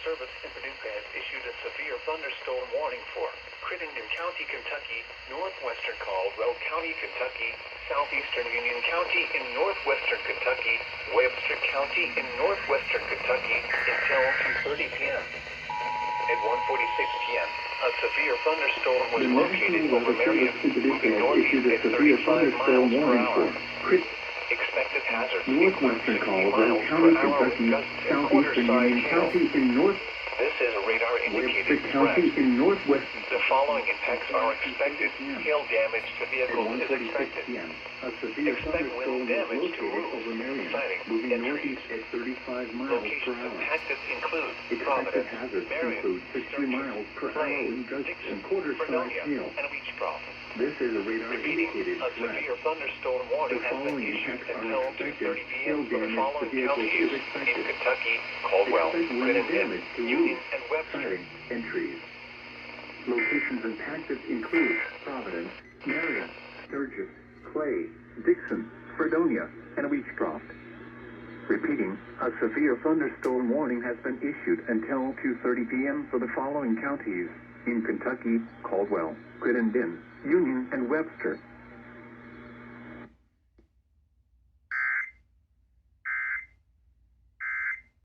Service in Paducah has issued a severe thunderstorm warning for Crittenden County, Kentucky, northwestern Caldwell County, Kentucky, southeastern Union County in northwestern Kentucky, Webster County in northwestern Kentucky until 2:30 p.m. At 1:46 p.m., a severe thunderstorm was located over Marion, moving northeast at 35 miles per hour. Expected hazards include 50 miles per hour with gusts and quarter-size hail. This is a radar-indicated threat. The following impacts are expected. Hail damage to vehicles is expected. Expect wind damage to roofs, siding, and trees. Locations impacted include Providence, Marion, Sturgis, Clay, Dixon, Fredonia, and Beechcroft. This is a Repeating, a severe thunderstorm warning has been issued until 2:30 p.m. for the following counties in Kentucky: Caldwell, Crittenden, Union, and Webster. Entries. Locations impacted include Providence, Marion, Sturgis, Clay, Dixon, Fredonia, and Beechcroft. Repeating, a severe thunderstorm warning has been issued until 2:30 p.m. for the following counties in Kentucky: Caldwell, Crittenden, Union, and Webster.